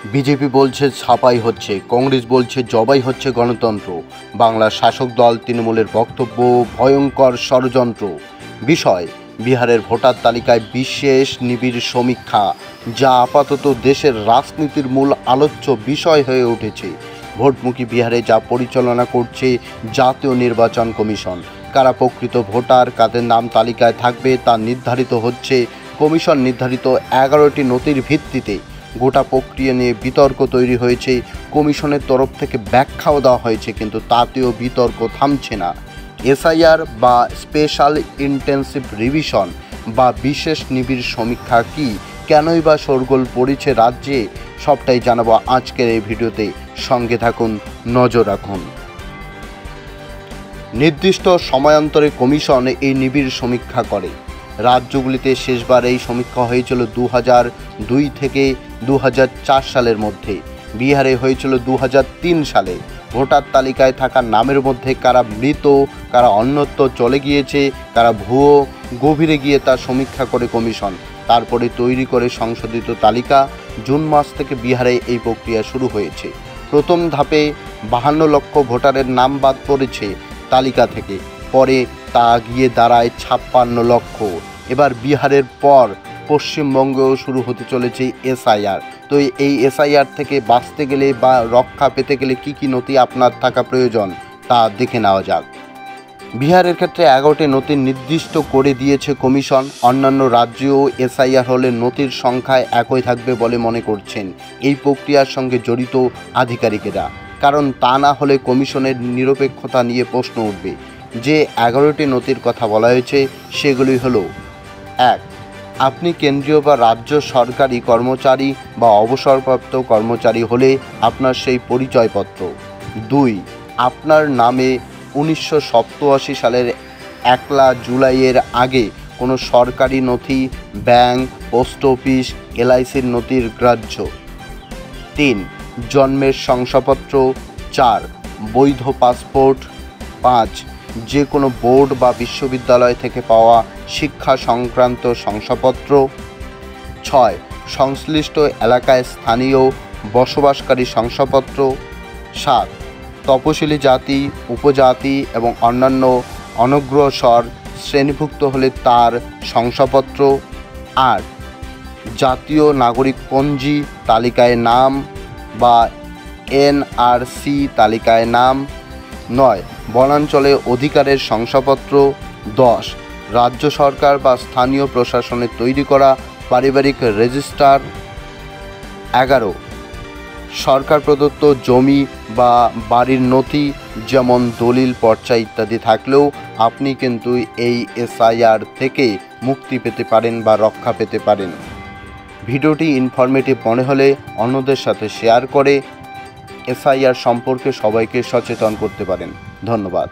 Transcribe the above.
BJP বলছে ছাপাই হচ্ছে, কংগ্রেস বলছে জবাই হচ্ছে গণতন্ত্র। বাংলার শাসক দল তৃণমূলের বক্তব্য ভয়ঙ্কর ষড়যন্ত্র। বিষয়, বিহারের ভোটার তালিকায় বিশেষ নিবিড় সমীক্ষা, যা আপাতত দেশের রাজনীতির মূল আলোচ্য বিষয় হয়ে উঠেছে। ভোটমুখী বিহারে যা পরিচালনা করছে জাতীয় নির্বাচন কমিশন। কারা প্রকৃত ভোটার, কাদের নাম তালিকায় থাকবে তা নির্ধারিত হচ্ছে কমিশন নির্ধারিত 11টি নথির ভিত্তিতে। গোটা প্রক্রিয়া নিয়ে বিতর্ক তৈরি হয়েছে, কমিশনের তরফ থেকে ব্যাখ্যাও দেওয়া হয়েছে, কিন্তু তাতেও বিতর্ক থামছে না। এসআইআর বা স্পেশাল ইন্টেন্সিভ রিভিশন বা বিশেষ নিবিড় সমীক্ষা কি, কেনই বা শোরগোল পড়েছে রাজ্যে, সবটাই জানাবো আজকের এই ভিডিওতে। সঙ্গে থাকুন, নজর রাখুন। নির্দিষ্ট সময়ান্তরে কমিশন এই নিবিড় সমীক্ষা করে। রাজ্যগুলিতে শেষবার এই সমীক্ষা হয়েছিল 2002 থেকে 2004 সালের মধ্যে। বিহারে হয়েছিল 2003 সালে। ভোটার তালিকায় থাকা নামের মধ্যে কারা মৃত, কারা অন্যত্র চলে গিয়েছে, কারা ভুয়ো, গভীরে গিয়ে তা সমীক্ষা করে কমিশন। তারপরে তৈরি করে সংশোধিত তালিকা। জুন মাস থেকে বিহারে এই প্রক্রিয়া শুরু হয়েছে। প্রথম ধাপে 52 লক্ষ ভোটারের নাম বাদ পড়েছে তালিকা থেকে, পরে তা গিয়ে দাঁড়ায় 56 লক্ষ। এবার বিহারের পর পশ্চিমবঙ্গেও শুরু হতে চলেছে এসআইআর। তো এই এসআইআর থেকে বাঁচতে গেলে বা রক্ষা পেতে গেলে কী কী নথি আপনার থাকা প্রয়োজন তা দেখে নেওয়া যাক। বিহারের ক্ষেত্রে 11টি নথি নির্দিষ্ট করে দিয়েছে কমিশন। অন্যান্য রাজ্যেও এসআইআর হলে নথির সংখ্যায় একই থাকবে বলে মনে করছেন এই প্রক্রিয়ার সঙ্গে জড়িত আধিকারিকেরা। কারণ তা না হলে কমিশনের নিরপেক্ষতা নিয়ে প্রশ্ন উঠবে। যে 11টি নথির কথা বলা হয়েছে সেগুলি হলো: 1. আপনি কেন্দ্রীয় বা রাজ্য সরকারি কর্মচারী বা অবসরপ্রাপ্ত কর্মচারী হলে আপনার সেই পরিচয়পত্র। 2. আপনার নামে 1987 সালের 1 জুলাইয়ের আগে কোনো সরকারি নথি, ব্যাংক, পোস্ট অফিস, এলআইসির নথির গ্রাহ্য। 3. জন্মের শংসাপত্র। 4. বৈধ পাসপোর্ট। 5. যে কোনো বোর্ড বা বিশ্ববিদ্যালয় থেকে পাওয়া শিক্ষা সংক্রান্ত শংসাপত্র। 6. সংশ্লিষ্ট এলাকায় স্থানীয় বসবাসকারী শংসাপত্র। 7. তপশিলি জাতি, উপজাতি এবং অন্যান্য অনগ্রসর শ্রেণীভুক্ত হলে তার শংসাপত্র। 8. জাতীয় নাগরিক পঞ্জি তালিকায় নাম বা এনআরসি তালিকায় নাম। 9. বনাঞ্চলে অধিকারের শংসাপত্র। 10. রাজ্য সরকার বা স্থানীয় প্রশাসনের তৈরি করা পারিবারিক রেজিস্টার। 11. সরকার প্রদত্ত জমি বা বাড়ির নথি, যেমন দলিল, পর্চা ইত্যাদি থাকলেও আপনি কিন্তু এই এসআইআর থেকে মুক্তি পেতে পারেন বা রক্ষা পেতে পারেন। ভিডিওটি ইনফরমেটিভ মনে হলে অন্যদের সাথে শেয়ার করে এসআইআর সম্পর্কে সবাইকে সচেতন করতে পারেন। ধন্যবাদ।